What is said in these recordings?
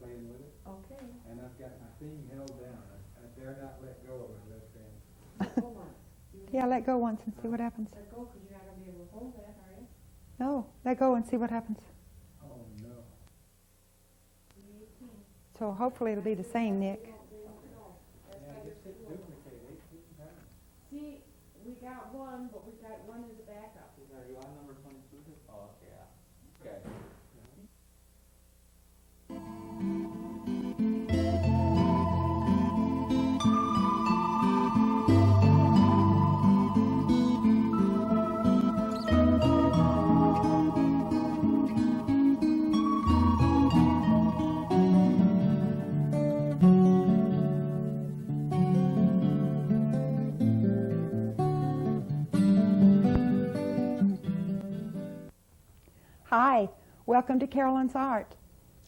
playing with it. Okay. And I've got my thing held down. I dare not let go of my left hand. Let go once. Yeah, let go once and see what happens. Let go because you're not going to be able to hold that, are you? No, let go and see what happens. Oh, no. So hopefully it'll be the same, Nick. Yeah, just hit duplicate 18 times. See, we got one, but we got one as a backup. Are you on number 22? Oh, yeah. Okay. Hi, welcome to Carolyn's Art.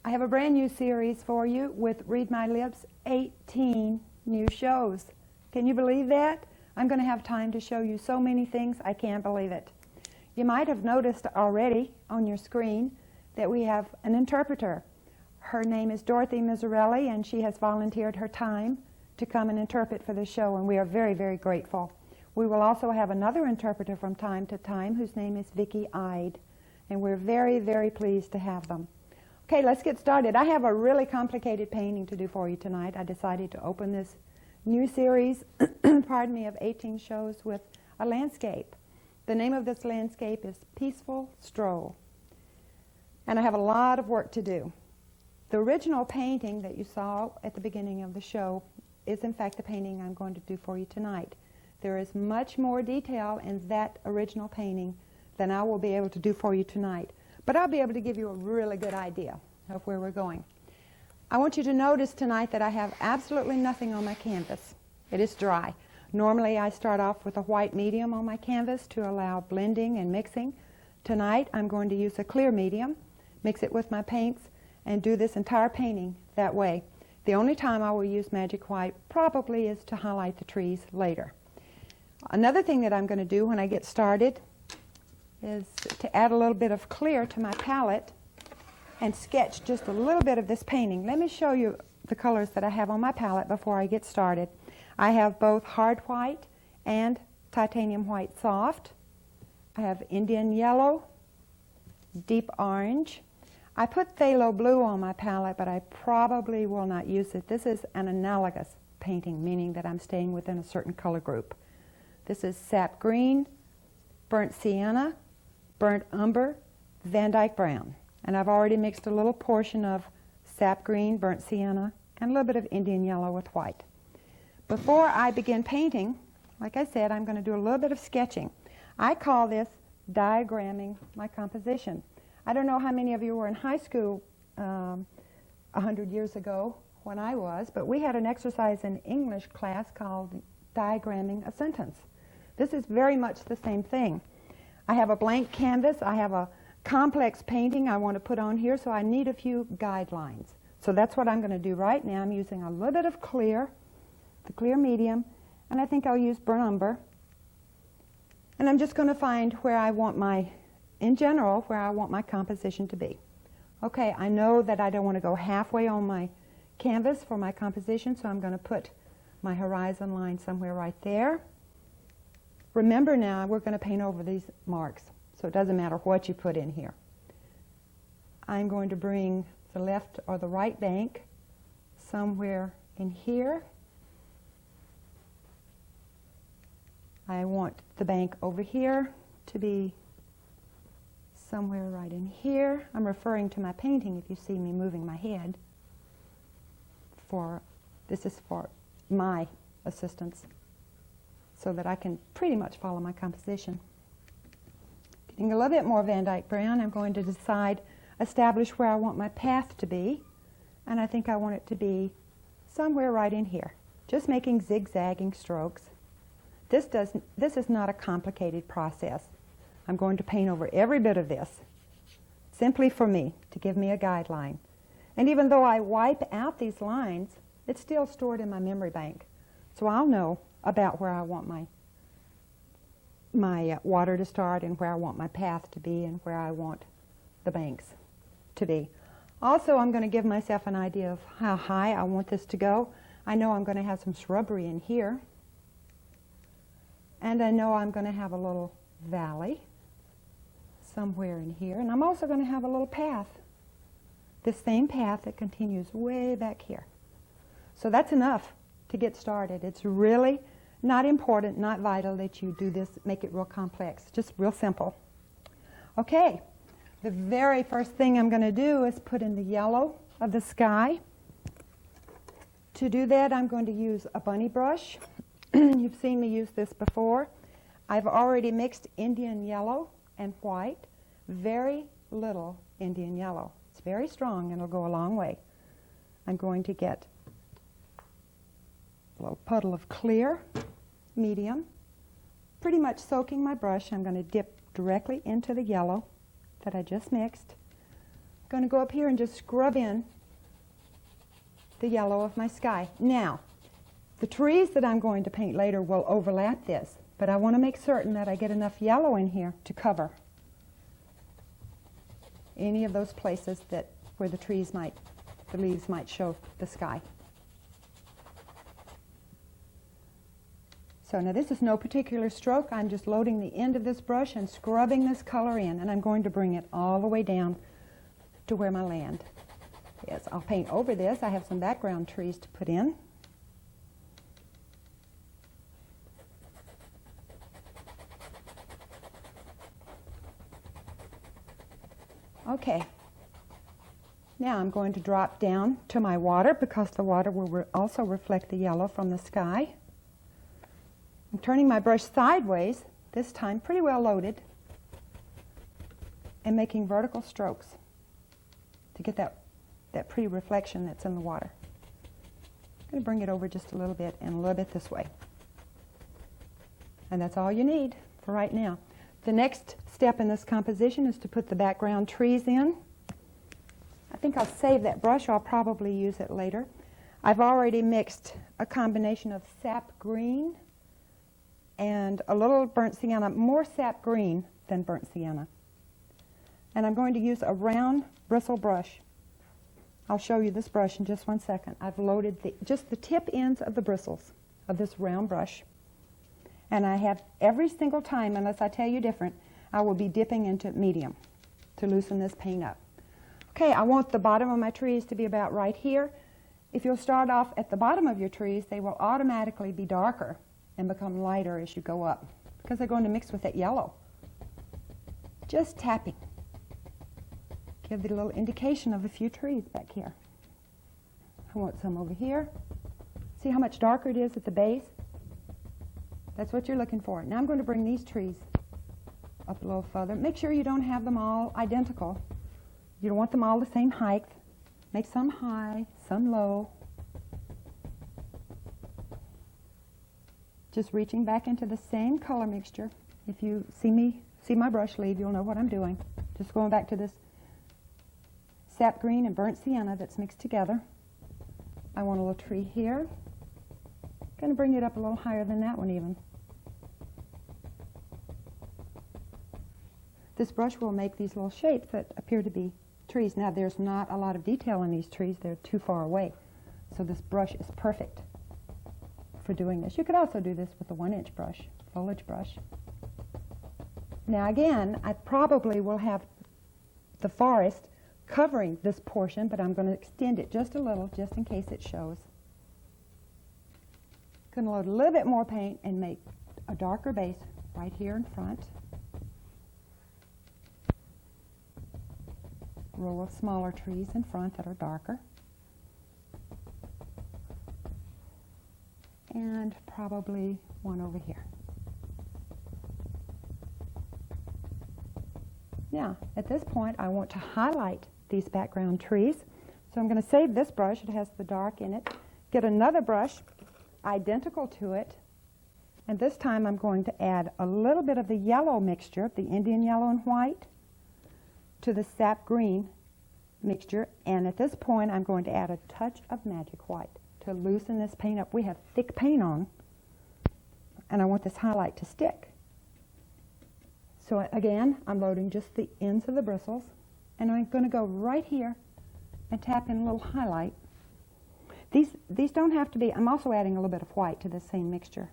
I have a brand new series for you with Read My Lips, 18 new shows. Can you believe that? I'm going to have time to show you so many things, I can't believe it. You might have noticed already on your screen that we have an interpreter. Her name is Dorothy Miserelli, and she has volunteered her time to come and interpret for the show, and we are very, very grateful. We will also have another interpreter from time to time whose name is Vicki Ide, and we're very, very pleased to have them. Okay, let's get started. I have a really complicated painting to do for you tonight. I decided to open this new series, pardon me, of 18 shows with a landscape. The name of this landscape is Peaceful Stroll. And I have a lot of work to do. The original painting that you saw at the beginning of the show is in fact the painting I'm going to do for you tonight. There is much more detail in that original painting than I will be able to do for you tonight. But I'll be able to give you a really good idea of where we're going. I want you to notice tonight that I have absolutely nothing on my canvas. It is dry. Normally I start off with a white medium on my canvas to allow blending and mixing. Tonight I'm going to use a clear medium, mix it with my paints, and do this entire painting that way. The only time I will use magic white probably is to highlight the trees later. Another thing that I'm going to do when I get started is to add a little bit of clear to my palette and sketch just a little bit of this painting. Let me show you the colors that I have on my palette before I get started. I have both hard white and titanium white soft. I have Indian yellow, deep orange. I put phthalo blue on my palette, but I probably will not use it. This is an analogous painting, meaning that I'm staying within a certain color group. This is sap green, burnt sienna, burnt umber, Van Dyke brown. And I've already mixed a little portion of sap green, burnt sienna, and a little bit of Indian yellow with white. Before I begin painting, like I said, I'm going to do a little bit of sketching. I call this diagramming my composition. I don't know how many of you were in high school 100 years ago when I was, but we had an exercise in English class called diagramming a sentence. This is very much the same thing. I have a blank canvas. I have a complex painting I want to put on here, so I need a few guidelines. So that's what I'm going to do right now. I'm using a little bit of clear, the clear medium, and I think I'll use burnt umber. And I'm just going to find where I want in general, where I want my composition to be. Okay, I know that I don't want to go halfway on my canvas for my composition, so I'm going to put my horizon line somewhere right there. Remember now, we're going to paint over these marks, so it doesn't matter what you put in here. I'm going to bring the left or the right bank somewhere in here. I want the bank over here to be somewhere right in here. I'm referring to my painting if you see me moving my head. This is for my assistance, so that I can pretty much follow my composition. Getting a little bit more Van Dyke brown, I'm going to establish where I want my path to be, and I think I want it to be somewhere right in here, just making zigzagging strokes. This is not a complicated process. I'm going to paint over every bit of this, simply for me, to give me a guideline. And even though I wipe out these lines, it's still stored in my memory bank. So I'll know about where I want my water to start and where I want my path to be and where I want the banks to be. Also, I'm going to give myself an idea of how high I want this to go. I know I'm going to have some shrubbery in here. And I know I'm going to have a little valley somewhere in here. And I'm also going to have a little path. This same path that continues way back here. So that's enough to get started. It's really not important, not vital that you do this, make it real complex. Just real simple. Okay. The very first thing I'm going to do is put in the yellow of the sky. To do that, I'm going to use a bunny brush. You've seen me use this before. I've already mixed Indian yellow and white. Very little Indian yellow. It's very strong and it'll go a long way. I'm going to get a little puddle of clear, medium. Pretty much soaking my brush, I'm going to dip directly into the yellow that I just mixed. I'm going to go up here and just scrub in the yellow of my sky. Now, the trees that I'm going to paint later will overlap this, but I want to make certain that I get enough yellow in here to cover any of those places that where the leaves might show the sky. So now this is no particular stroke. I'm just loading the end of this brush and scrubbing this color in, and I'm going to bring it all the way down to where my land is. I'll paint over this. I have some background trees to put in. Okay. Now I'm going to drop down to my water because the water will also reflect the yellow from the sky. I'm turning my brush sideways, this time pretty well loaded, and making vertical strokes to get that pretty reflection that's in the water. I'm going to bring it over just a little bit and a little bit this way. And that's all you need for right now. The next step in this composition is to put the background trees in. I think I'll save that brush. I'll probably use it later. I've already mixed a combination of sap green and a little burnt sienna, more sap green than burnt sienna. And I'm going to use a round bristle brush. I'll show you this brush in just 1 second. I've loaded just the tip ends of the bristles of this round brush. And I have every single time, unless I tell you different, I will be dipping into medium to loosen this paint up. Okay, I want the bottom of my trees to be about right here. If you'll start off at the bottom of your trees, they will automatically be darker and become lighter as you go up because they're going to mix with that yellow. Just tapping. Give the little indication of a few trees back here. I want some over here. See how much darker it is at the base? That's what you're looking for. Now I'm going to bring these trees up a little further. Make sure you don't have them all identical. You don't want them all the same height. Make some high, some low. Just reaching back into the same color mixture. If you see my brush lead, you'll know what I'm doing. Just going back to this sap green and burnt sienna that's mixed together. I want a little tree here. Going to bring it up a little higher than that one even. This brush will make these little shapes that appear to be trees. Now there's not a lot of detail in these trees. They're too far away. So this brush is perfect for doing this. You could also do this with a 1-inch brush, foliage brush. Now again, I probably will have the forest covering this portion, but I'm going to extend it just a little just in case it shows. Going to load a little bit more paint and make a darker base right here in front. Row of smaller trees in front that are darker. And probably one over here. Now, at this point, I want to highlight these background trees. So I'm going to save this brush. It has the dark in it. Get another brush identical to it. And this time I'm going to add a little bit of the yellow mixture, the Indian yellow and white, to the sap green mixture. And at this point, I'm going to add a touch of magic white to loosen this paint up. We have thick paint on, and I want this highlight to stick. So again, I'm loading just the ends of the bristles, and I'm going to go right here and tap in a little highlight. These don't have to be, I'm also adding a little bit of white to the same mixture.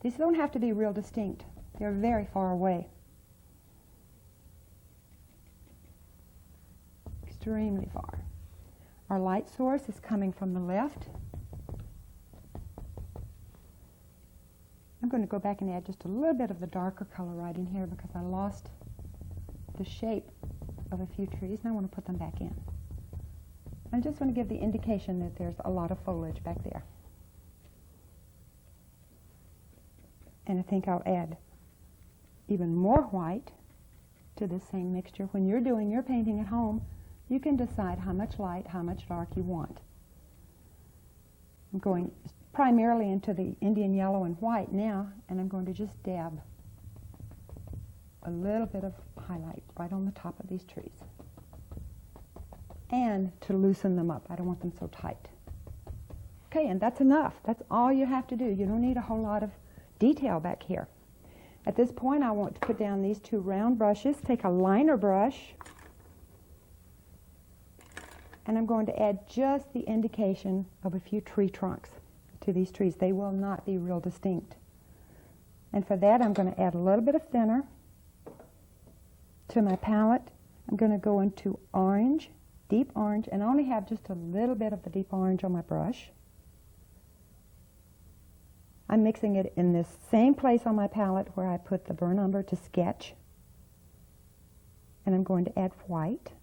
These don't have to be real distinct. They're very far away. Extremely far. Our light source is coming from the left. I'm going to go back and add just a little bit of the darker color right in here because I lost the shape of a few trees and I want to put them back in. I just want to give the indication that there's a lot of foliage back there. And I think I'll add even more white to this same mixture. When you're doing your painting at home, you can decide how much light, how much dark you want. I'm going primarily into the Indian yellow and white now, and I'm going to just dab a little bit of highlight right on the top of these trees. And to loosen them up. I don't want them so tight. Okay, and that's enough. That's all you have to do. You don't need a whole lot of detail back here. At this point, I want to put down these two round brushes. Take a liner brush, and I'm going to add just the indication of a few tree trunks to these trees. They will not be real distinct. And for that, I'm going to add a little bit of thinner to my palette. I'm going to go into orange, deep orange, and I only have just a little bit of the deep orange on my brush. I'm mixing it in this same place on my palette where I put the burnt umber to sketch. And I'm going to add white.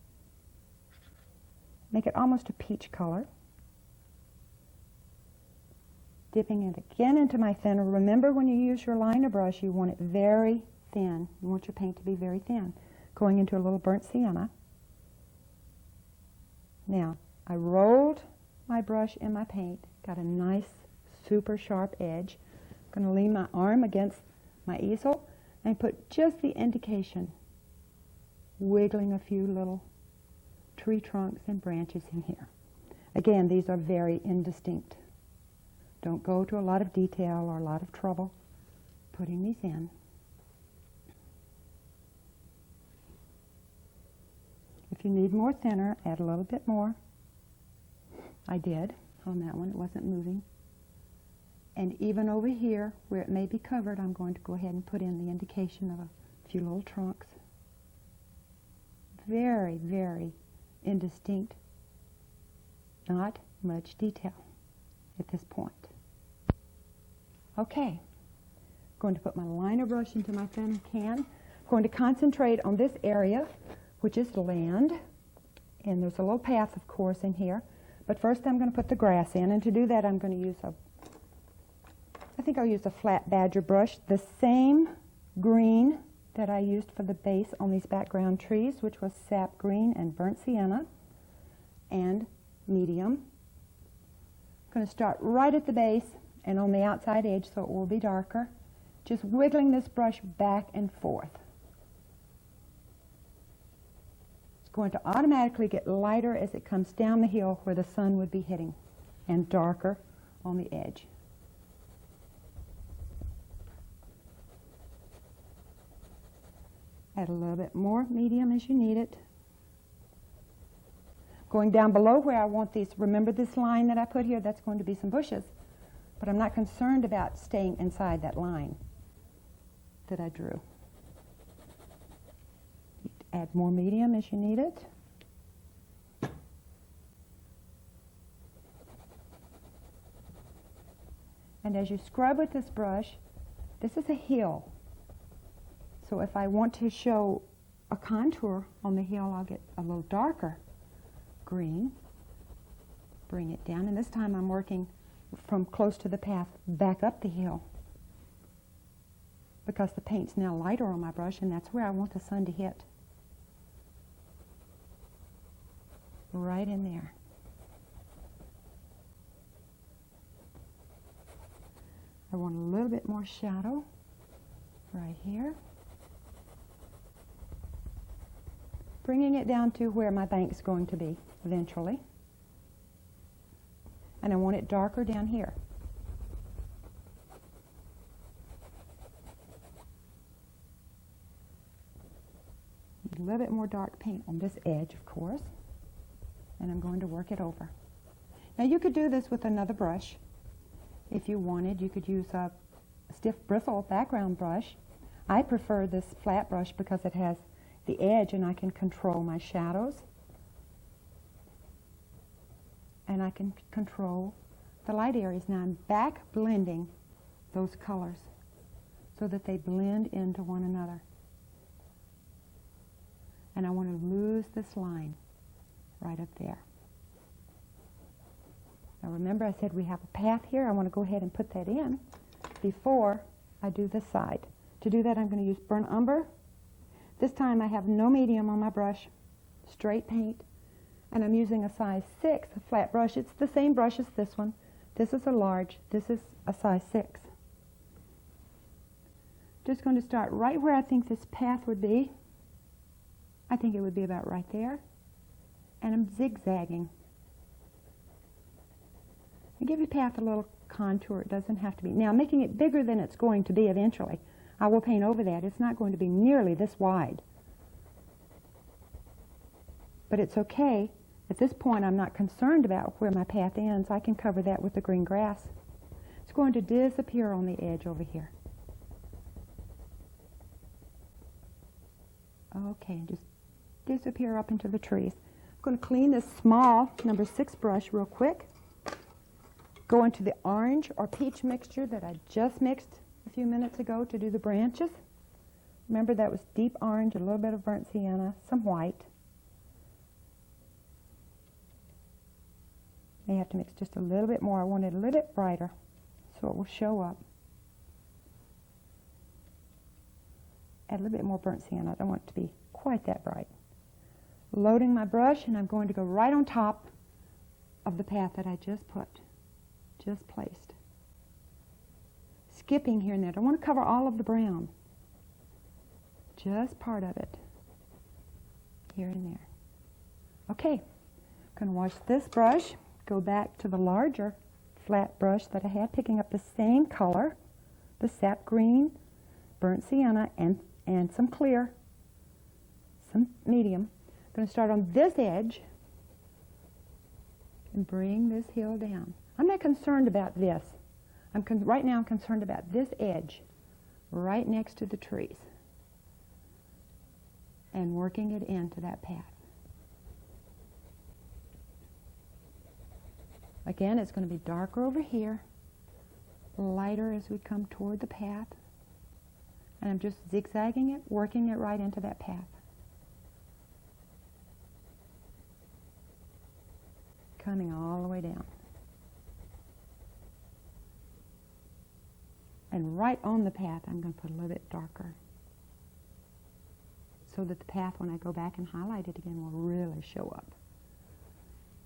Make it almost a peach color. Dipping it again into my thinner. Remember, when you use your liner brush, you want it very thin. You want your paint to be very thin. Going into a little burnt sienna. Now, I rolled my brush in my paint, got a nice, super sharp edge. I'm going to lean my arm against my easel and put just the indication, wiggling a few little tree trunks and branches in here. Again, these are very indistinct. Don't go to a lot of detail or a lot of trouble putting these in. If you need more thinner, add a little bit more. I did on that one. It wasn't moving. And even over here, where it may be covered, I'm going to go ahead and put in the indication of a few little trunks. Very, very indistinct. Not much detail at this point. Okay. Going to put my liner brush into my thin can. Going to concentrate on this area, which is land. And there's a little path, of course, in here. But first I'm going to put the grass in. And to do that, I'm going to use I think I'll use a flat badger brush, the same green that I used for the base on these background trees, which was sap green and burnt sienna and medium. I'm going to start right at the base and on the outside edge so it will be darker, just wiggling this brush back and forth. It's going to automatically get lighter as it comes down the hill where the sun would be hitting and darker on the edge. Add a little bit more medium as you need it. Going down below where I want these, remember this line that I put here? That's going to be some bushes. But I'm not concerned about staying inside that line that I drew. Add more medium as you need it. And as you scrub with this brush, this is a hill. So if I want to show a contour on the hill, I'll get a little darker green. Bring it down, and this time I'm working from close to the path back up the hill because the paint's now lighter on my brush, and that's where I want the sun to hit. Right in there. I want a little bit more shadow right here. Bringing it down to where my bank's going to be eventually. And I want it darker down here. A little bit more dark paint on this edge, of course. And I'm going to work it over. Now you could do this with another brush. If you wanted, you could use a stiff bristle background brush. I prefer this flat brush because it has the edge and I can control my shadows. And I can control the light areas. Now I'm back blending those colors so that they blend into one another. And I want to lose this line right up there. Now remember I said we have a path here. I want to go ahead and put that in before I do this side. To do that I'm going to use burnt umber. This time I have no medium on my brush, straight paint, and I'm using a size 6, a flat brush. It's the same brush as this one. This is a large, this is a size 6. Just going to start right where I think this path would be. I think it would be about right there. And I'm zigzagging. I give your path a little contour. It doesn't have to be. Now, making it bigger than it's going to be eventually. I will paint over that. It's not going to be nearly this wide. But it's okay. At this point, I'm not concerned about where my path ends. I can cover that with the green grass. It's going to disappear on the edge over here. Okay, just disappear up into the trees. I'm going to clean this small number 6 brush real quick. Go into the orange or peach mixture that I just mixed a few minutes ago to do the branches. Remember that was deep orange, a little bit of burnt sienna, some white. May have to mix just a little bit more. I want it a little bit brighter so it will show up. Add a little bit more burnt sienna. I don't want it to be quite that bright. Loading my brush, and I'm going to go right on top of the path that I just placed. Skipping here and there. I don't want to cover all of the brown. Just part of it. Here and there. Okay. I'm going to wash this brush. Go back to the larger flat brush that I had, picking up the same color, the sap green, burnt sienna, and some clear, some medium. I'm going to start on this edge and bring this hill down. I'm not concerned about this. Right now I'm concerned about this edge right next to the trees and working it into that path. Again, it's going to be darker over here, lighter as we come toward the path. And I'm just zigzagging it, working it right into that path. Coming all the way down. And right on the path, I'm going to put a little bit darker so that the path, when I go back and highlight it again, will really show up.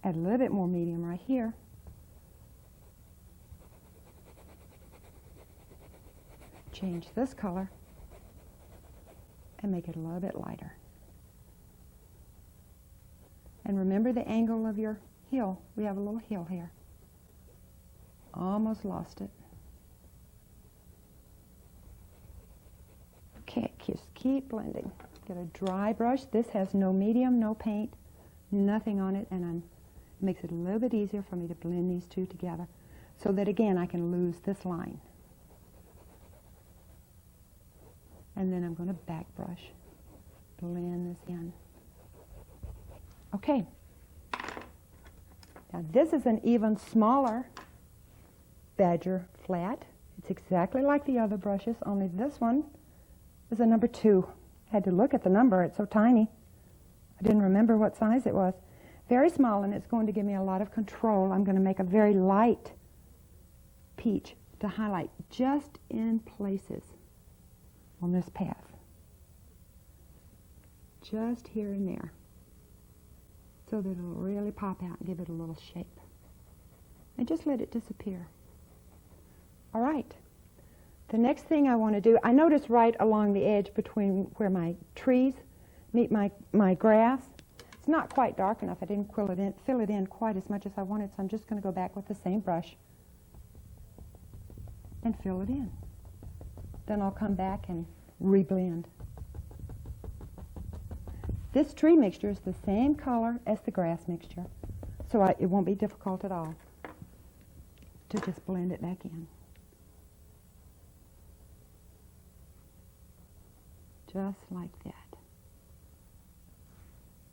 Add a little bit more medium right here. Change this color and make it a little bit lighter. And remember the angle of your hill. We have a little hill here. Almost lost it. Okay, just keep blending. Get a dry brush. This has no medium, no paint, nothing on it, and it makes it a little bit easier for me to blend these two together so that, again, I can lose this line. And then I'm going to back brush, blend this in. Okay. Now this is an even smaller Badger flat. It's exactly like the other brushes, only this one is a number 2. I had to look at the number. It's so tiny. I didn't remember what size it was. Very small, and it's going to give me a lot of control. I'm going to make a very light peach to highlight just in places on this path. Just here and there. So that it'll really pop out and give it a little shape. And just let it disappear. All right. The next thing I want to do, I notice right along the edge between where my trees meet my grass, it's not quite dark enough. I didn't fill it in quite as much as I wanted, so I'm just going to go back with the same brush and fill it in. Then I'll come back and reblend. This tree mixture is the same color as the grass mixture, so it won't be difficult at all to just blend it back in. Just like that.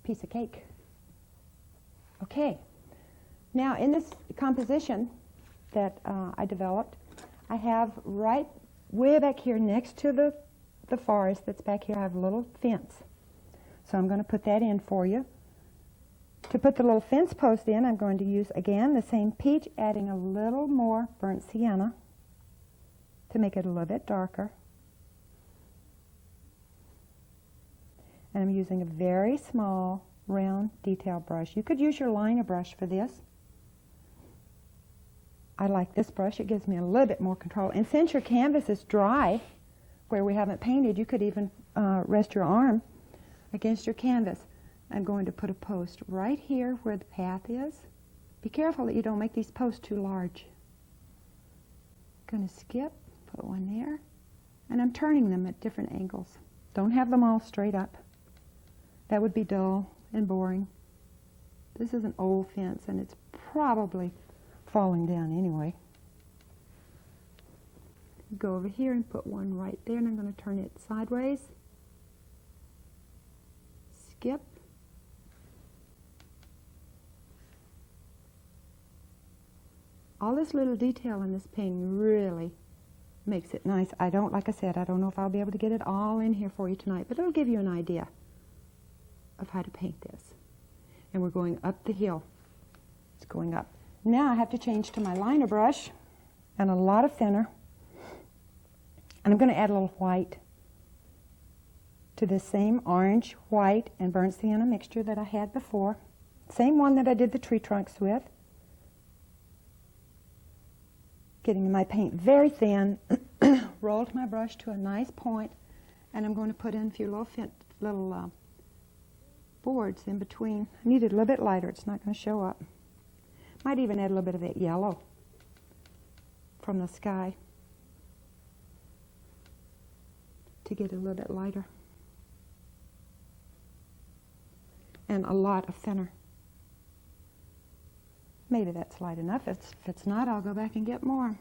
Piece of cake. Okay. Now in this composition that I developed, I have right way back here next to the forest that's back here, I have a little fence. So I'm going to put that in for you. To put the little fence post in, I'm going to use, again, the same peach, adding a little more burnt sienna to make it a little bit darker. And I'm using a very small, round detail brush. You could use your liner brush for this. I like this brush. It gives me a little bit more control. And since your canvas is dry, where we haven't painted, you could even rest your arm against your canvas. I'm going to put a post right here where the path is. Be careful that you don't make these posts too large. Going to skip, put one there, and I'm turning them at different angles. Don't have them all straight up. That would be dull and boring. This is an old fence and it's probably falling down anyway. Go over here and put one right there, and I'm going to turn it sideways. Skip. All this little detail in this painting really makes it nice. Like I said, I don't know if I'll be able to get it all in here for you tonight, but it'll give you an idea of how to paint this. And we're going up the hill. It's going up. Now I have to change to my liner brush and a lot of thinner. And I'm going to add a little white to this same orange, white, and burnt sienna mixture that I had before. Same one that I did the tree trunks with. Getting my paint very thin, rolled my brush to a nice point, and I'm going to put in a few little boards in between. I need it a little bit lighter. It's not going to show up. Might even add a little bit of that yellow from the sky to get it a little bit lighter. And a lot of thinner. Maybe that's light enough. If it's not, I'll go back and get more.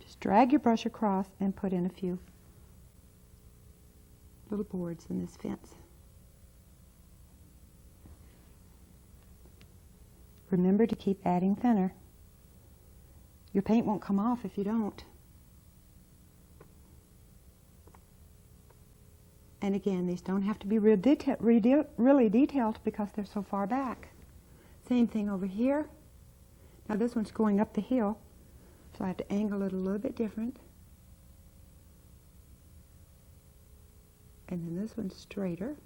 Just drag your brush across and put in a few little boards in this fence. Remember to keep adding thinner. Your paint won't come off if you don't. And again, these don't have to be really detailed because they're so far back. Same thing over here. Now this one's going up the hill, so I have to angle it a little bit different. And then this one's straighter.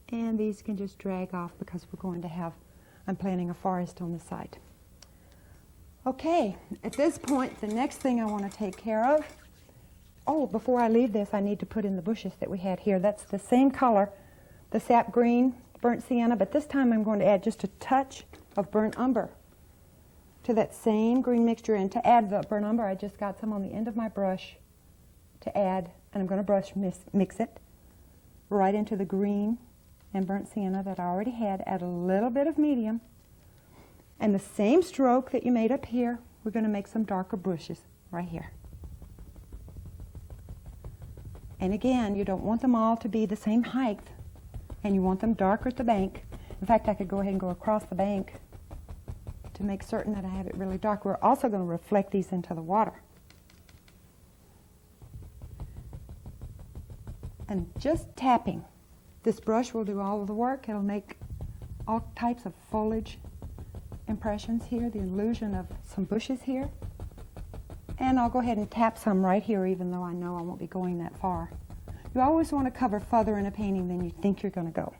And these can just drag off because I'm planning a forest on the side. Okay, at this point, the next thing I want to take care of, before I leave this, I need to put in the bushes that we had here. That's the same color, the sap green, burnt sienna, but this time I'm going to add just a touch of burnt umber to that same green mixture. And to add the burnt umber, I just got some on the end of my brush to add, and I'm going to brush mix it right into the green and burnt sienna that I already had. Add a little bit of medium. And the same stroke that you made up here, we're going to make some darker bushes right here. And again, you don't want them all to be the same height, and you want them darker at the bank. In fact, I could go ahead and go across the bank to make certain that I have it really dark. We're also going to reflect these into the water. And just tapping. This brush will do all of the work. It'll make all types of foliage impressions here, the illusion of some bushes here. And I'll go ahead and tap some right here, even though I know I won't be going that far. You always want to cover further in a painting than you think you're going to go.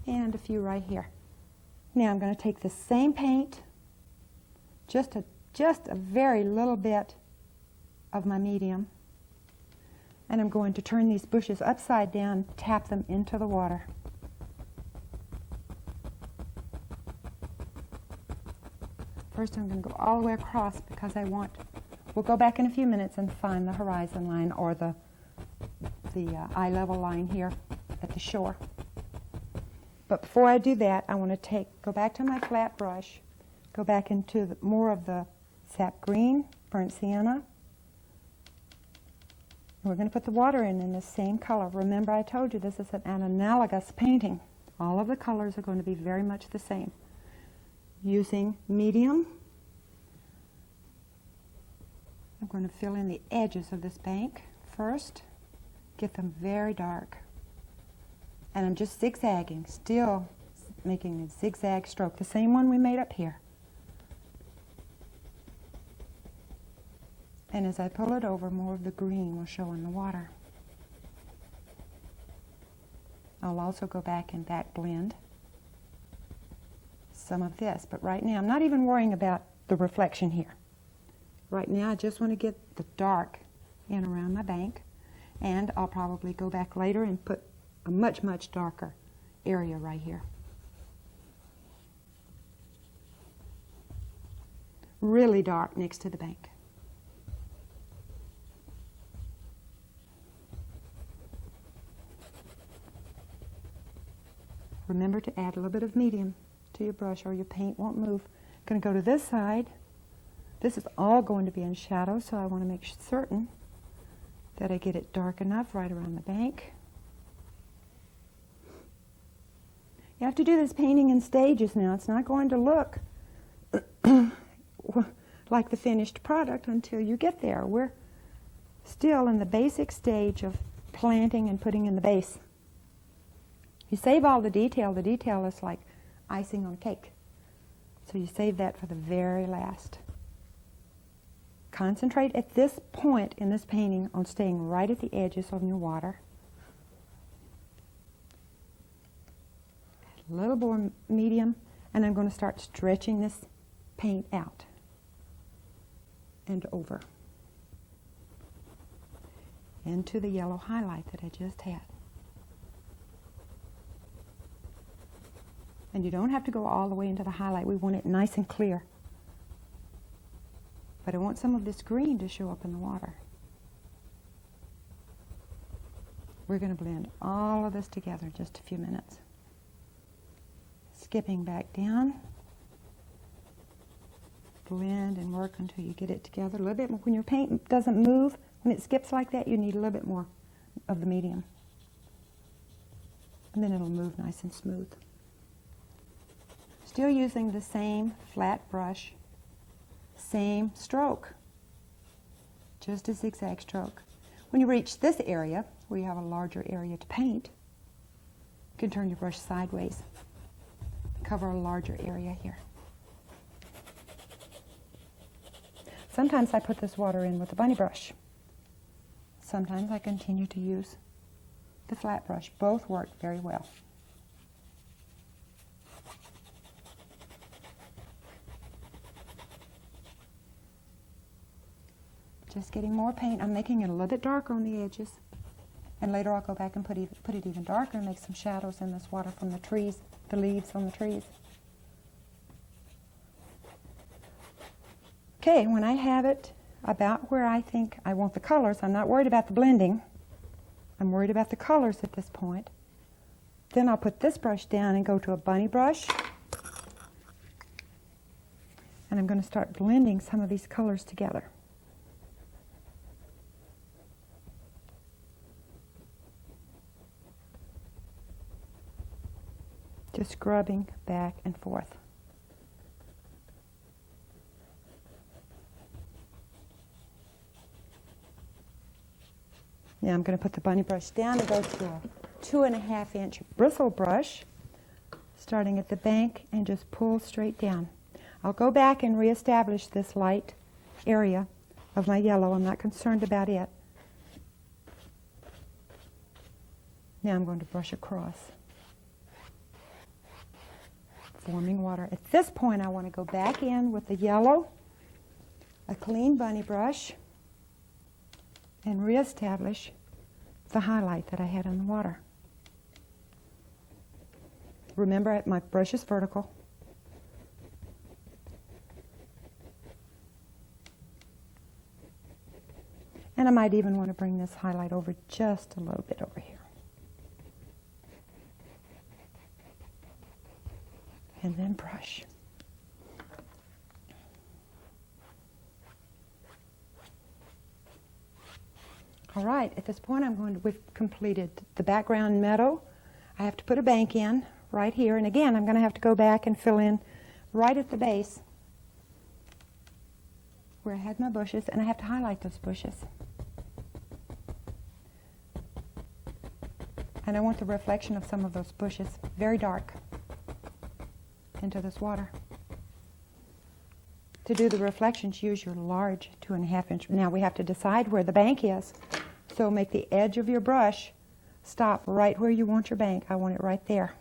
And a few right here. Now I'm going to take the same paint, just a very little bit of my medium, and I'm going to turn these bushes upside down, tap them into the water. First I'm going to go all the way across because we'll go back in a few minutes and find the horizon line or the eye level line here at the shore. But before I do that, I want to go back to my flat brush, go back into more of the sap green, burnt sienna. And we're going to put the water in the same color. Remember, I told you this is an analogous painting. All of the colors are going to be very much the same. Using medium, I'm going to fill in the edges of this bank first, get them very dark. And I'm just zigzagging, still making a zigzag stroke, the same one we made up here. And as I pull it over, more of the green will show in the water. I'll also go back and back blend some of this, but right now I'm not even worrying about the reflection here. Right now I just want to get the dark in around my bank, and I'll probably go back later and put a much, much darker area right here. Really dark next to the bank. Remember to add a little bit of medium to your brush or your paint won't move. I'm going to go to this side. This is all going to be in shadow, so I want to make certain that I get it dark enough right around the bank. You have to do this painting in stages now. It's not going to look like the finished product until you get there. We're still in the basic stage of planting and putting in the base. You save all the detail is like icing on cake. So you save that for the very last. Concentrate at this point in this painting on staying right at the edges of your water. A little more medium, and I'm going to start stretching this paint out and over into the yellow highlight that I just had. And you don't have to go all the way into the highlight. We want it nice and clear. But I want some of this green to show up in the water. We're going to blend all of this together in just a few minutes. Skipping back down. Blend and work until you get it together a little bit more. When your paint doesn't move, when it skips like that, you need a little bit more of the medium. And then it'll move nice and smooth. Still using the same flat brush, same stroke, just a zigzag stroke. When you reach this area, where you have a larger area to paint, you can turn your brush sideways, cover a larger area here. Sometimes I put this water in with the bunny brush. Sometimes I continue to use the flat brush. Both work very well. Just getting more paint. I'm making it a little bit darker on the edges. And later I'll go back and put it even darker and make some shadows in this water from the trees, the leaves on the trees. Okay, when I have it about where I think I want the colors, I'm not worried about the blending. I'm worried about the colors at this point. Then I'll put this brush down and go to a bunny brush. And I'm going to start blending some of these colors together. Just scrubbing back and forth. Now I'm going to put the bunny brush down and go to a 2.5-inch bristle brush, starting at the bank, and just pull straight down. I'll go back and reestablish this light area of my yellow. I'm not concerned about it. Now I'm going to brush across, forming water. At this point I want to go back in with the yellow, a clean bunny brush, and reestablish the highlight that I had in the water. Remember, my brush is vertical. And I might even want to bring this highlight over just a little bit over here. And then brush. All right, at this point we've completed the background meadow. I have to put a bank in right here, and again I'm going to have to go back and fill in right at the base where I had my bushes, and I have to highlight those bushes. And I want the reflection of some of those bushes very dark into this water. To do the reflections, use your large 2.5 inch. Now we have to decide where the bank is. So make the edge of your brush stop right where you want your bank. I want it right there.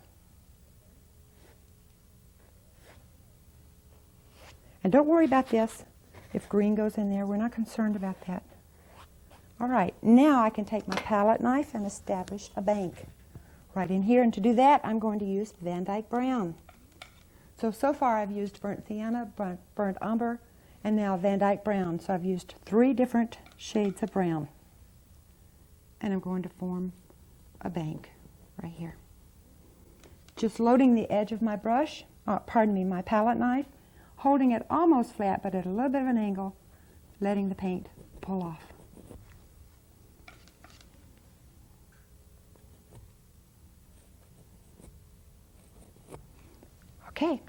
And don't worry about this. If green goes in there, we're not concerned about that. All right, now I can take my palette knife and establish a bank right in here. And to do that, I'm going to use Van Dyke Brown. So far I've used burnt sienna, burnt umber, and now Van Dyke Brown. So I've used 3 different shades of brown. And I'm going to form a bank right here. Just loading the edge of my brush, my palette knife, holding it almost flat but at a little bit of an angle, letting the paint pull off. Okay.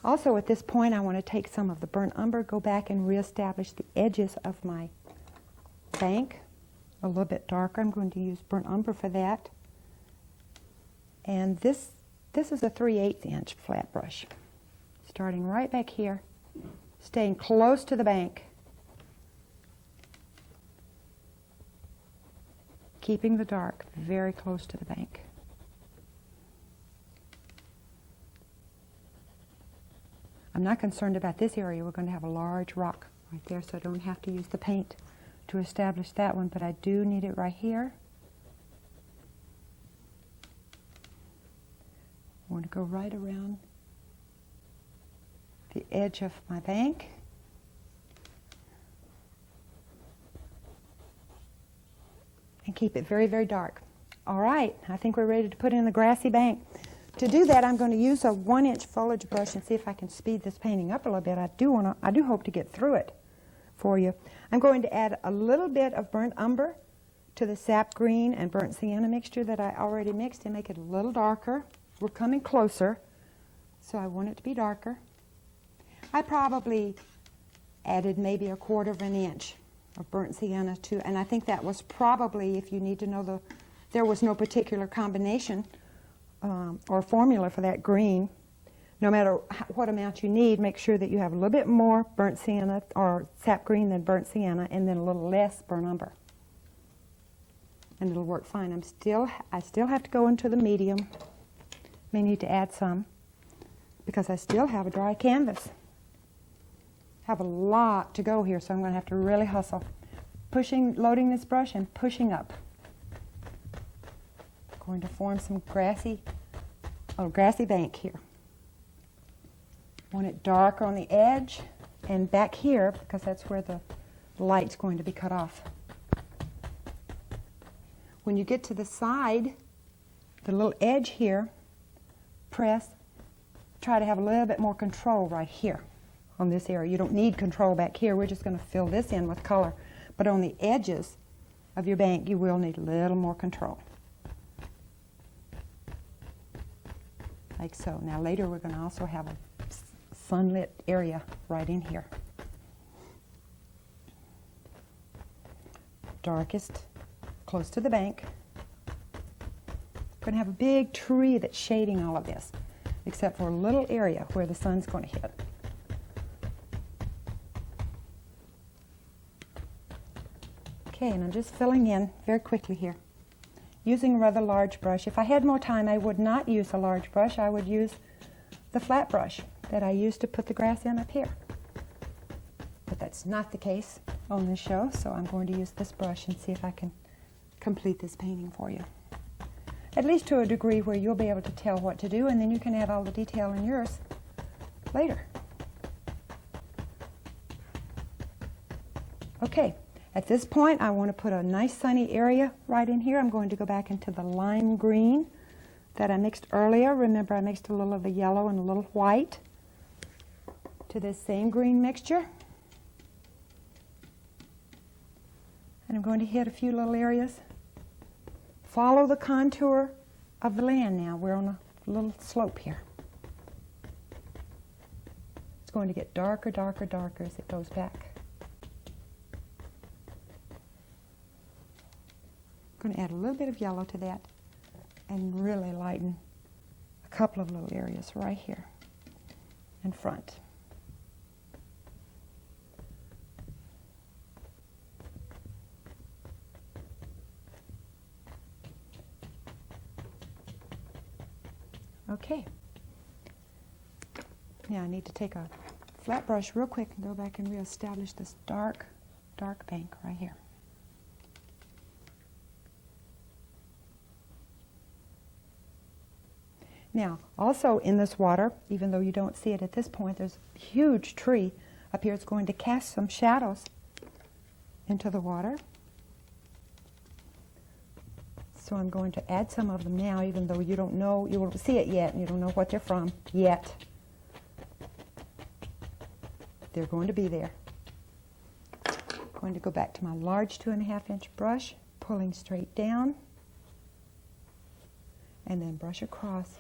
Also at this point I want to take some of the burnt umber, go back and reestablish the edges of my bank. A little bit darker. I'm going to use burnt umber for that. And this is a 3/8 inch flat brush. Starting right back here, staying close to the bank. Keeping the dark very close to the bank. I'm not concerned about this area. We're going to have a large rock right there, so I don't have to use the paint to establish that one, but I do need it right here. I want to go right around the edge of my bank. And keep it very, very dark. All right, I think we're ready to put in the grassy bank. To do that, I'm going to use a 1-inch foliage brush and see if I can speed this painting up a little bit. I do hope to get through it for you. I'm going to add a little bit of burnt umber to the sap green and burnt sienna mixture that I already mixed and make it a little darker. We're coming closer, so I want it to be darker. I probably added maybe 1/4 inch of burnt sienna to, and I think that was probably, if you need to know there was no particular combination or formula for that green. No matter what amount you need, make sure that you have a little bit more burnt sienna or sap green than burnt sienna, and then a little less burnt umber. And it'll work fine. I still have to go into the medium. May need to add some because I still have a dry canvas. Have a lot to go here, so I'm going to have to really hustle. Loading this brush and pushing up. Going to form some grassy bank here. Want it darker on the edge and back here because that's where the light's going to be cut off. When you get to the side, the little edge here, try to have a little bit more control right here on this area. You don't need control back here. We're just going to fill this in with color. But on the edges of your bank, you will need a little more control. Like so. Now later we're going to also have a sunlit area right in here. Darkest close to the bank. Going to have a big tree that's shading all of this, except for a little area where the sun's going to hit. Okay, and I'm just filling in very quickly here, using a rather large brush. If I had more time, I would not use a large brush. I would use the flat brush that I used to put the grass in up here. But that's not the case on this show, so I'm going to use this brush and see if I can complete this painting for you. At least to a degree where you'll be able to tell what to do, and then you can add all the detail in yours later. Okay, at this point I want to put a nice sunny area right in here. I'm going to go back into the lime green that I mixed earlier. Remember, I mixed a little of the yellow and a little white to this same green mixture. And I'm going to hit a few little areas. Follow the contour of the land now. We're on a little slope here. It's going to get darker, darker, darker as it goes back. I'm going to add a little bit of yellow to that and really lighten a couple of little areas right here in front. Okay. Now I need to take a flat brush real quick and go back and reestablish this dark, dark bank right here. Now, also in this water, even though you don't see it at this point, there's a huge tree up here. It's going to cast some shadows into the water. So I'm going to add some of them now, even though you don't know, you won't see it yet, and you don't know what they're from yet. They're going to be there. I'm going to go back to my large 2.5-inch brush, pulling straight down, and then brush across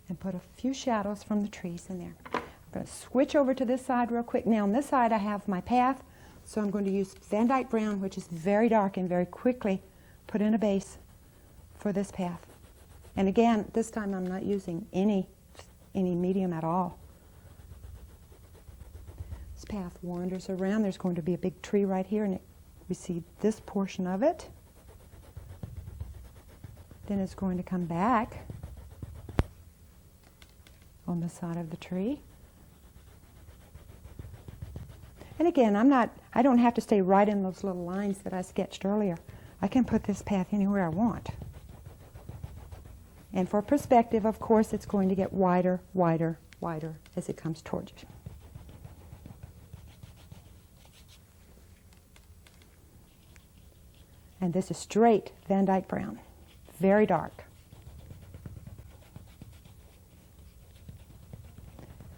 and put a few shadows from the trees in there. I'm going to switch over to this side real quick. Now on this side I have my path, so I'm going to use Van Dyke Brown, which is very dark, and very quickly put in a base for this path. And again, this time I'm not using any medium at all. This path wanders around. There's going to be a big tree right here, and we see this portion of it. Then it's going to come back on the side of the tree. And again, I don't have to stay right in those little lines that I sketched earlier. I can put this path anywhere I want. And for perspective, of course, it's going to get wider, wider, wider as it comes towards you. And this is straight Van Dyke Brown, very dark.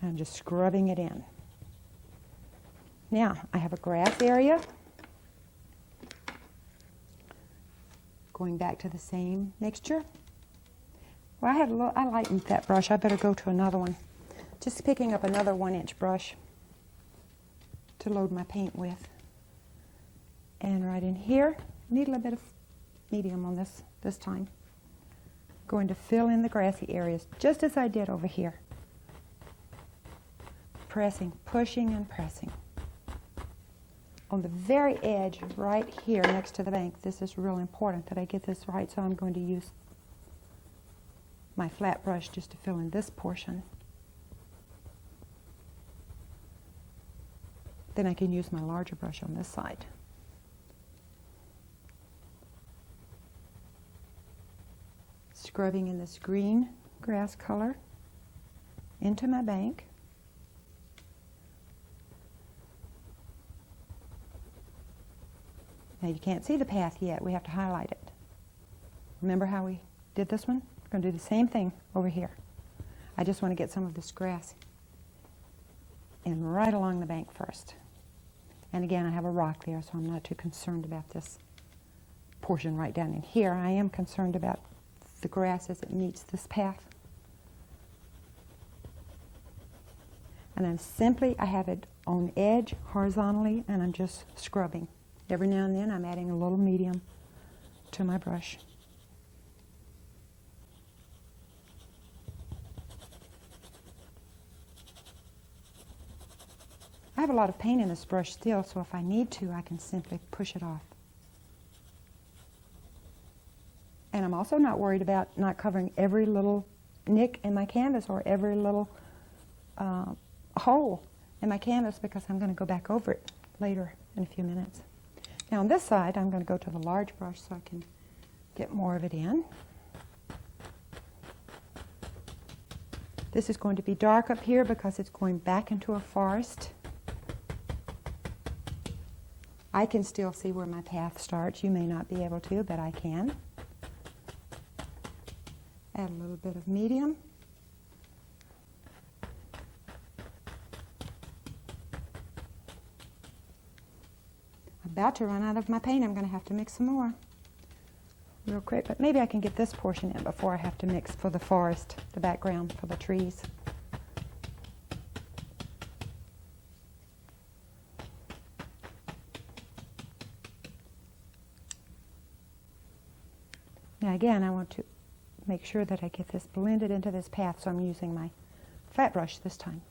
I'm just scrubbing it in. Now, I have a grass area. Going back to the same mixture. Well, I lightened that brush. I better go to another one. Just picking up another 1-inch brush to load my paint with. And right in here, need a little bit of medium on this time. Going to fill in the grassy areas, just as I did over here. Pressing, pushing, and pressing. On the very edge, right here next to the bank, this is real important that I get this right, so I'm going to use my flat brush just to fill in this portion. Then I can use my larger brush on this side. Scrubbing in this green grass color into my bank. Now you can't see the path yet. We have to highlight it. Remember how we did this one? We're going to do the same thing over here. I just want to get some of this grass in right along the bank first. And again, I have a rock there, so I'm not too concerned about this portion right down in here. I am concerned about the grass as it meets this path. And I have it on edge horizontally, and I'm just scrubbing. Every now and then I'm adding a little medium to my brush. I have a lot of paint in this brush still, so if I need to, I can simply push it off. And I'm also not worried about not covering every little nick in my canvas or every little hole in my canvas, because I'm going to go back over it later in a few minutes. Now on this side, I'm going to go to the large brush so I can get more of it in. This is going to be dark up here because it's going back into a forest. I can still see where my path starts. You may not be able to, but I can. Add a little bit of medium. I'm about to run out of my paint. I'm going to have to mix some more real quick, but maybe I can get this portion in before I have to mix for the forest, the background for the trees. Now again, I want to make sure that I get this blended into this path, so I'm using my flat brush this time.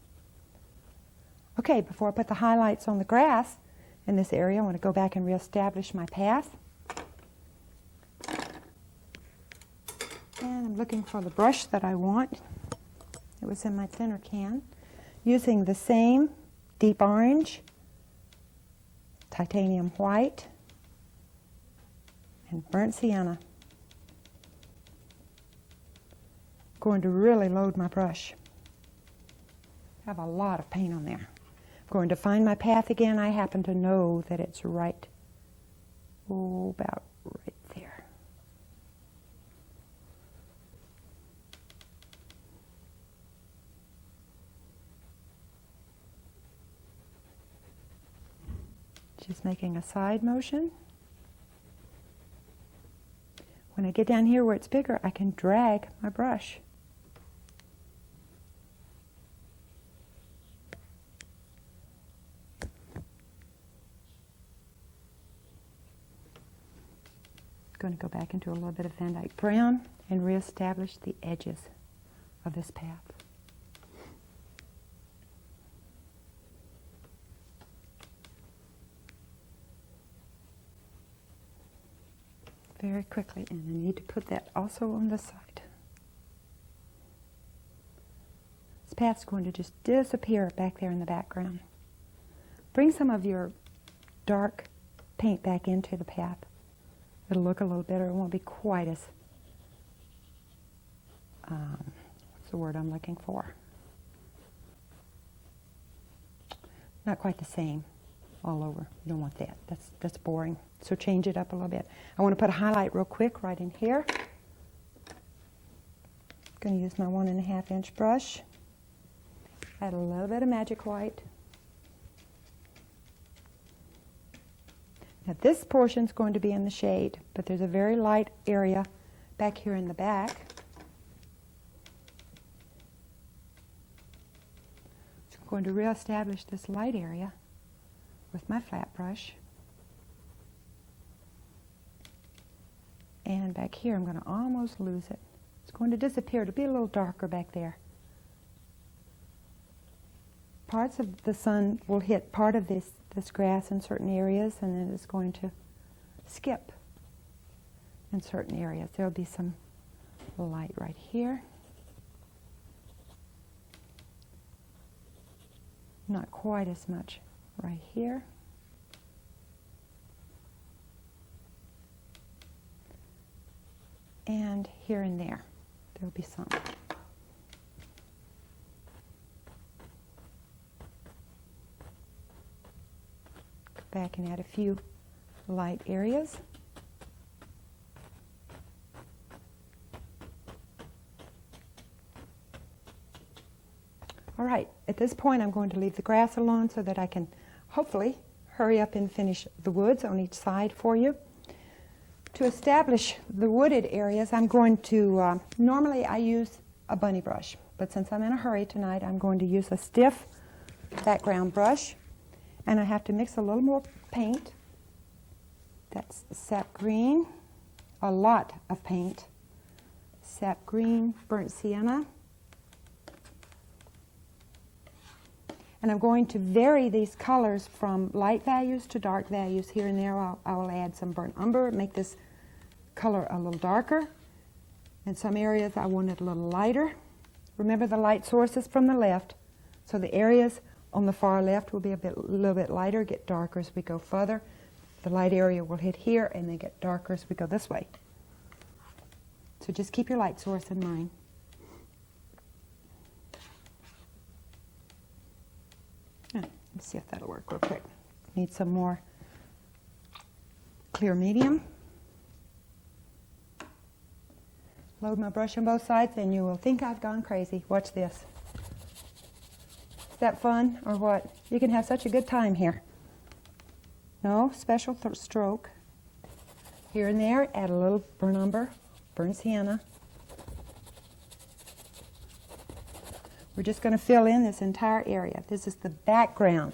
Okay, before I put the highlights on the grass in this area, I want to go back and reestablish my path. And I'm looking for the brush that I want. It was in my thinner can. Using the same deep orange, titanium white, and burnt sienna. Going to really load my brush. I have a lot of paint on there. I'm going to find my path again. I happen to know that it's right, about right there. Just making a side motion. When I get down here where it's bigger, I can drag my brush. Going to go back into a little bit of Van Dyke brown and reestablish the edges of this path. Very quickly, and I need to put that also on the side. This path's going to just disappear back there in the background. Bring some of your dark paint back into the path. It'll look a little better. It won't be quite as, what's the word I'm looking for? Not quite the same all over. You don't want that. That's boring. So change it up a little bit. I want to put a highlight real quick right in here. I'm going to use my 1.5 inch brush. Add a little bit of magic white. Now this portion's going to be in the shade, but there's a very light area back here in the back. So I'm going to reestablish this light area with my flat brush. And back here I'm going to almost lose it. It's going to disappear. It'll be a little darker back there. Parts of the sun will hit part of this grass in certain areas, and then it's going to skip in certain areas. There'll be some light right here. Not quite as much right here. And here and there, there'll be some. Go back and add a few light areas. All right, at this point I'm going to leave the grass alone so that I can hopefully hurry up and finish the woods on each side for you. To establish the wooded areas, I'm going to, normally I use a bunny brush, but since I'm in a hurry tonight, I'm going to use a stiff background brush, and I have to mix a little more paint. That's sap green, a lot of paint, sap green, burnt sienna. And I'm going to vary these colors from light values to dark values. Here and there I will add some burnt umber, make this color a little darker. In some areas I want it a little lighter. Remember, the light source is from the left, so the areas on the far left will be a little bit lighter, get darker as we go further. The light area will hit here and then get darker as we go this way. So just keep your light source in mind. Let's see if that'll work real quick. Need some more clear medium. Load my brush on both sides and you will think I've gone crazy. Watch this. Is that fun or what? You can have such a good time here. No special stroke. Here and there, add a little burnt umber, burnt sienna. We're just going to fill in this entire area. This is the background,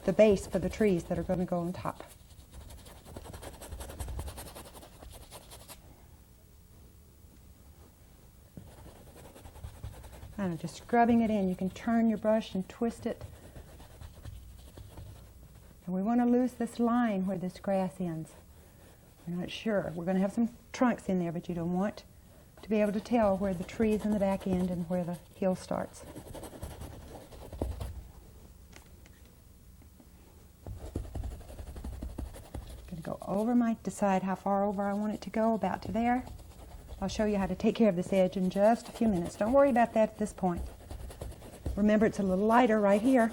the base for the trees that are going to go on top. And I'm just scrubbing it in. You can turn your brush and twist it. And we want to lose this line where this grass ends. We're not sure. We're going to have some trunks in there, but you don't want to be able to tell where the tree is in the back end and where the hill starts. I'm going to go over decide how far over I want it to go, about to there. I'll show you how to take care of this edge in just a few minutes. Don't worry about that at this point. Remember, it's a little lighter right here.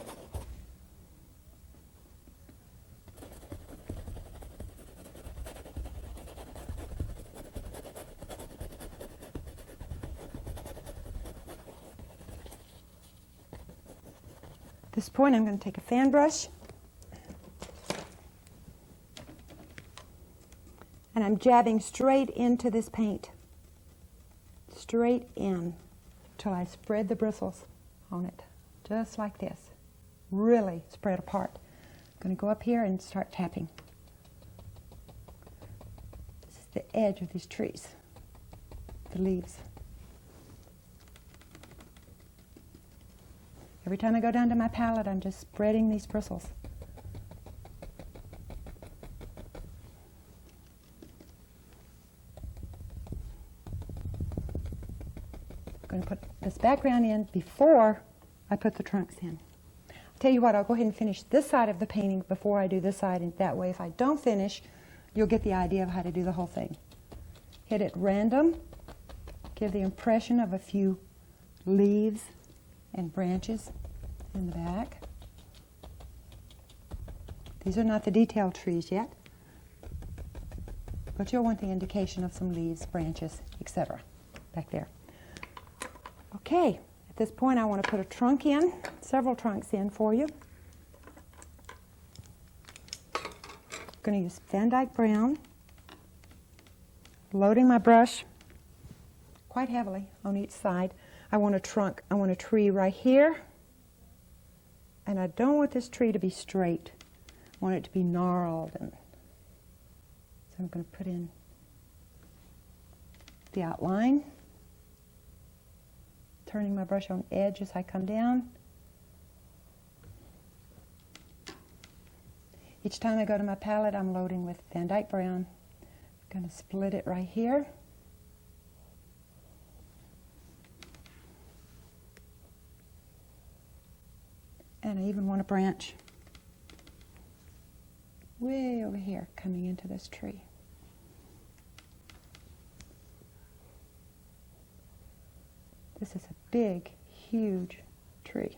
At this point, I'm going to take a fan brush and I'm jabbing straight into this paint. Straight in till I spread the bristles on it, just like this. Really spread apart. I'm going to go up here and start tapping. This is the edge of these trees, the leaves. Every time I go down to my palette, I'm just spreading these bristles. I'm going to put this background in before I put the trunks in. I'll tell you what, I'll go ahead and finish this side of the painting before I do this side, and that way if I don't finish, you'll get the idea of how to do the whole thing. Hit it random, give the impression of a few leaves and branches in the back. These are not the detailed trees yet, but you'll want the indication of some leaves, branches, etc. back there. Okay, at this point I want to put a trunk in, several trunks in for you. I'm going to use Van Dyke Brown, loading my brush quite heavily on each side. I want a trunk, I want a tree right here, and I don't want this tree to be straight. I want it to be gnarled, and so I'm going to put in the outline. Turning my brush on edge as I come down. Each time I go to my palette, I'm loading with Van Dyke Brown. I'm going to split it right here. And I even want a branch way over here coming into this tree. This is a big, huge tree.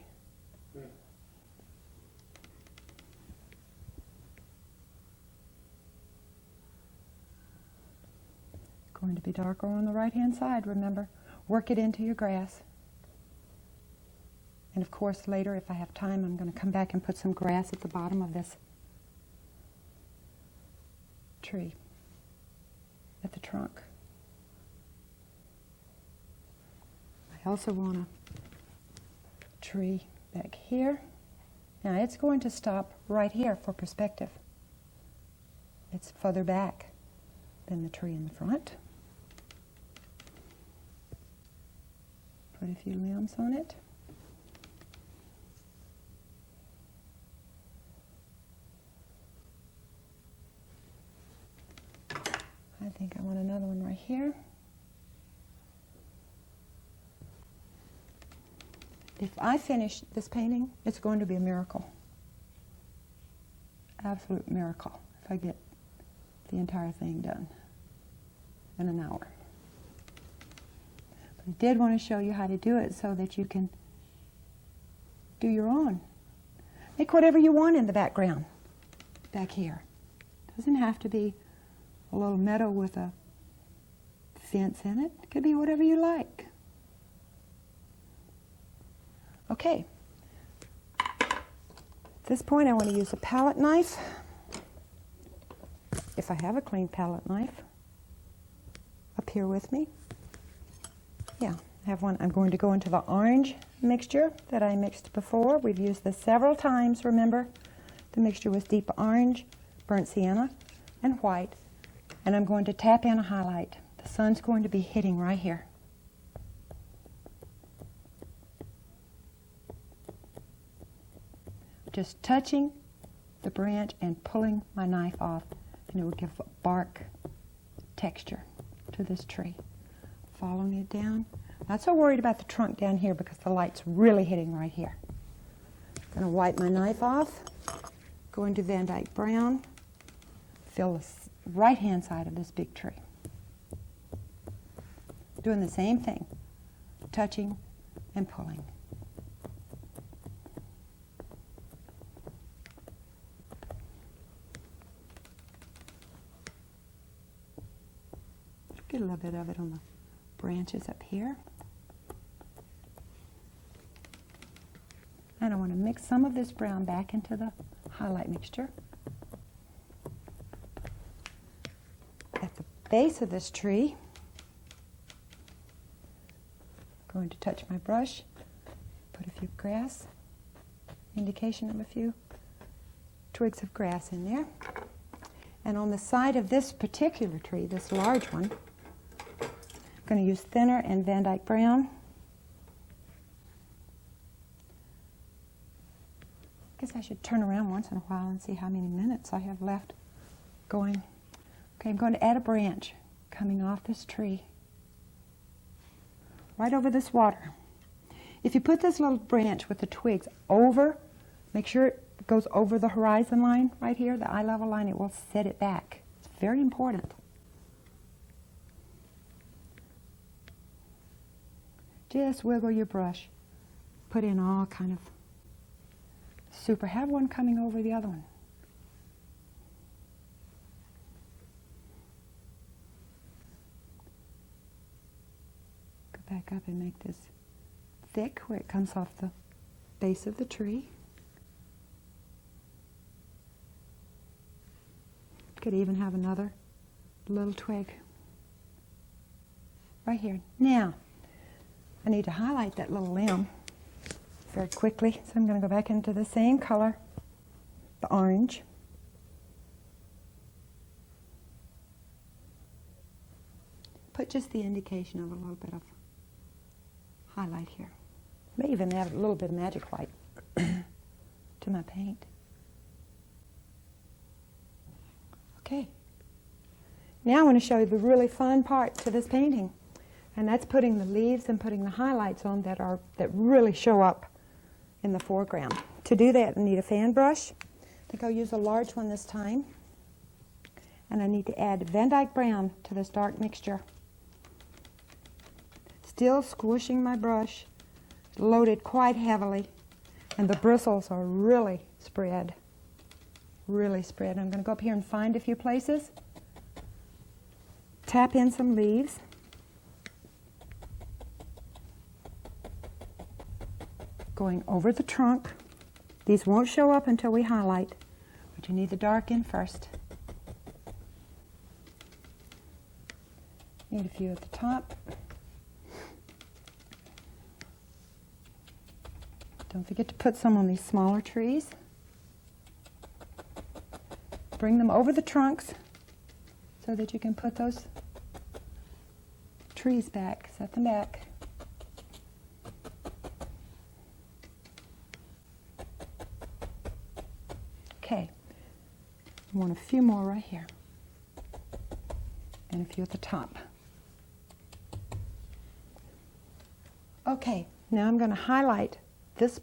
Going to be darker on the right-hand side, remember. Work it into your grass. And of course, later, if I have time, I'm going to come back and put some grass at the bottom of this tree, at the trunk. I also want a tree back here. Now it's going to stop right here for perspective. It's further back than the tree in the front. Put a few limbs on it. I think I want another one right here. If I finish this painting, it's going to be a miracle. Absolute miracle if I get the entire thing done in an hour. But I did want to show you how to do it so that you can do your own. Make whatever you want in the background back here. Doesn't have to be a little meadow with a fence in it. It could be whatever you like. Okay. At this point, I want to use a palette knife. If I have a clean palette knife up here with me. Yeah, I have one. I'm going to go into the orange mixture that I mixed before. We've used this several times, remember? The mixture was deep orange, burnt sienna, and white. And I'm going to tap in a highlight. The sun's going to be hitting right here. Just touching the branch and pulling my knife off, and it will give a bark texture to this tree. Following it down. Not so worried about the trunk down here because the light's really hitting right here. I'm going to wipe my knife off, go into Van Dyke Brown, fill the right-hand side of this big tree. Doing the same thing, touching and pulling. Get a little bit of it on the branches up here. And I want to mix some of this brown back into the highlight mixture. At the base of this tree, I'm going to touch my brush, put a few grass, indication of a few twigs of grass in there. And on the side of this particular tree, this large one, I'm going to use thinner and Van Dyke Brown. I guess I should turn around once in a while and see how many minutes I have left going. Okay, I'm going to add a branch coming off this tree, right over this water. If you put this little branch with the twigs over, make sure it goes over the horizon line right here, the eye level line, it will set it back. It's very important. Just wiggle your brush. Put in all kind of super. Have one coming over the other one. Go back up and make this thick where it comes off the base of the tree. Could even have another little twig right here. Now, I need to highlight that little limb very quickly, so I'm going to go back into the same color, the orange. Put just the indication of a little bit of highlight here. May even add a little bit of magic white to my paint. Okay. Now I want to show you the really fun part to this painting. And that's putting the leaves and putting the highlights on that really show up in the foreground. To do that, I need a fan brush. I think I'll use a large one this time. And I need to add Van Dyke Brown to this dark mixture. Still squishing my brush, loaded quite heavily, and the bristles are really spread. Really spread. I'm going to go up here and find a few places. Tap in some leaves. Going over the trunk. These won't show up until we highlight, but you need the dark in first. Need a few at the top. Don't forget to put some on these smaller trees. Bring them over the trunks so that you can put those trees back, set them back. Okay, I want a few more right here and a few at the top. Okay, now I'm going to highlight these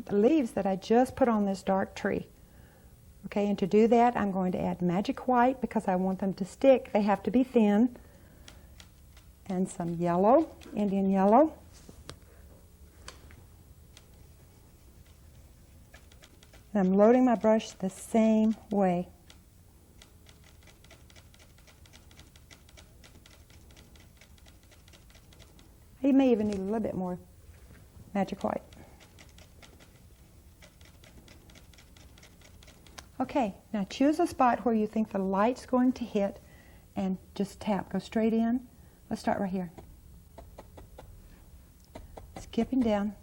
leaves that I just put on this dark tree. Okay, and to do that, I'm going to add magic white because I want them to stick. They have to be thin. And some yellow, Indian yellow. And I'm loading my brush the same way. He may even need a little bit more magic white. Okay, now choose a spot where you think the light's going to hit and just tap. Go straight in. Let's start right here. Skipping down.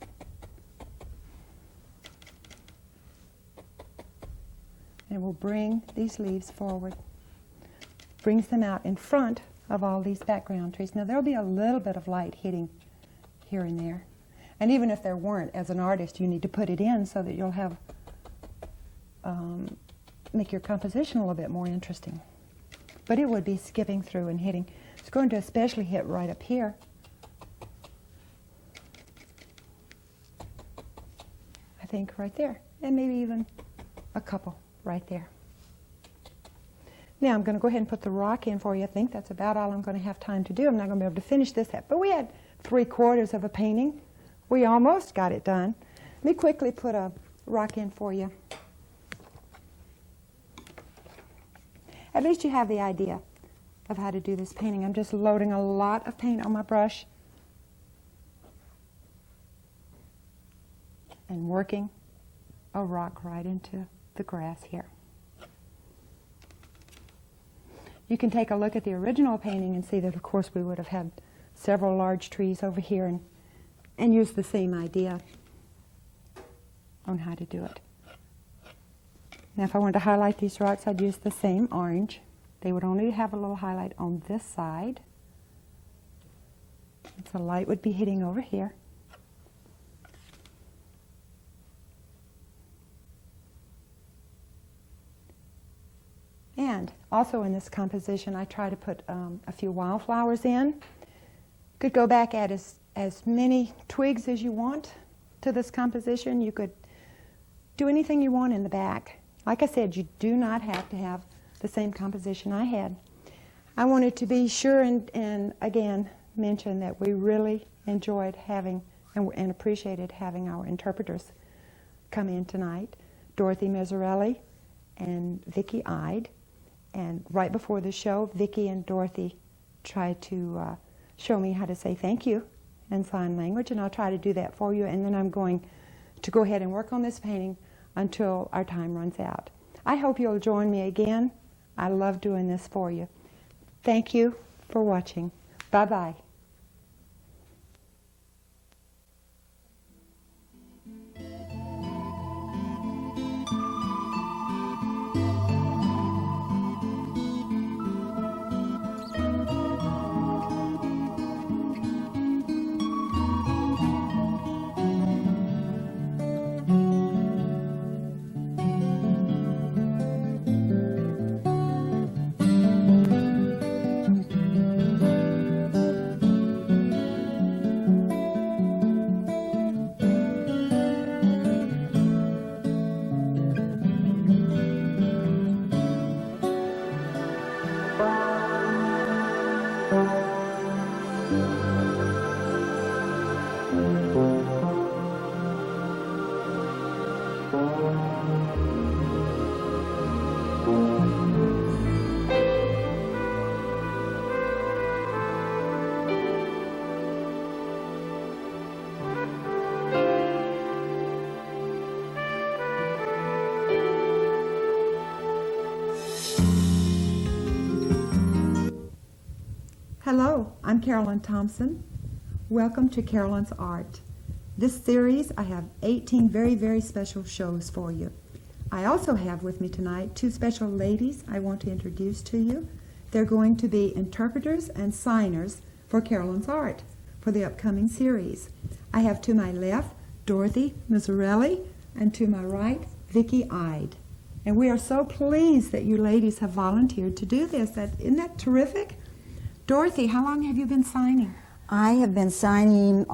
And we'll bring these leaves forward. Brings them out in front of all these background trees. Now there'll be a little bit of light hitting here and there. And even if there weren't, as an artist, you need to put it in so that you'll have make your composition a little bit more interesting. But it would be skipping through and hitting. It's going to especially hit right up here. I think right there, and maybe even a couple right there. Now I'm going to go ahead and put the rock in for you. I think that's about all I'm going to have time to do. I'm not going to be able to finish this up. But we had 3/4 of a painting. We almost got it done. Let me quickly put a rock in for you. At least you have the idea of how to do this painting. I'm just loading a lot of paint on my brush and working a rock right into the grass here. You can take a look at the original painting and see that, of course, we would have had several large trees over here and use the same idea on how to do it. Now, if I wanted to highlight these rocks, I'd use the same orange. They would only have a little highlight on this side. And so light would be hitting over here. And also in this composition, I try to put a few wildflowers in. Could go back at as many twigs as you want to this composition. You could do anything you want in the back. Like I said, you do not have to have the same composition I had. I wanted to be sure and again mention that we really enjoyed having and appreciated having our interpreters come in tonight, Dorothy Miserelli and Vicki Ide. And right before the show, Vicki and Dorothy tried to show me how to say thank you in sign language, and I'll try to do that for you, and then I'm going to go ahead and work on this painting until our time runs out. I hope you'll join me again. I love doing this for you. Thank you for watching. Bye-bye. Hello, I'm Carolyn Thompson. Welcome to Carolyn's Art. This series, I have 18 very, very special shows for you. I also have with me tonight 2 special ladies I want to introduce to you. They're going to be interpreters and signers for Carolyn's Art for the upcoming series. I have to my left Dorothy Miserelli and to my right Vicki Ide. And we are so pleased that you ladies have volunteered to do this. Isn't that terrific? Dorothy, how long have you been signing? I have been signing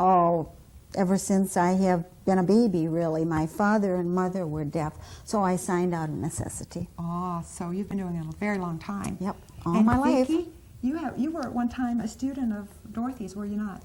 ever since I have been a baby, really. My father and mother were deaf, so I signed out of necessity. Oh, so you've been doing it a very long time. Yep, all my life. Vicki, you were at one time a student of Dorothy's, were you not?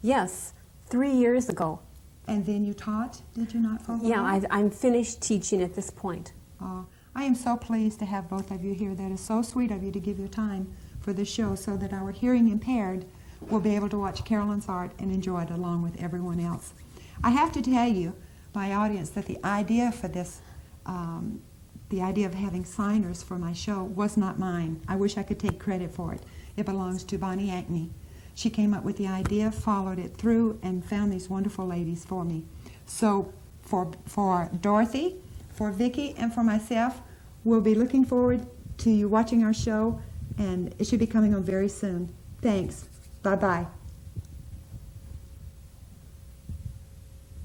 Yes, 3 years ago. And then you taught, did you not, for a while? Yeah, I'm finished teaching at this point. Oh, I am so pleased to have both of you here. That is so sweet of you to give your time for the show so that our hearing impaired will be able to watch Carolyn's art and enjoy it along with everyone else. I have to tell you, my audience, that the idea for this, the idea of having signers for my show was not mine. I wish I could take credit for it. It belongs to Bonnie Ackney. She came up with the idea, followed it through, and found these wonderful ladies for me. So for Dorothy, for Vicki, and for myself, we'll be looking forward to you watching our show, and it should be coming on very soon. Thanks. Bye-bye.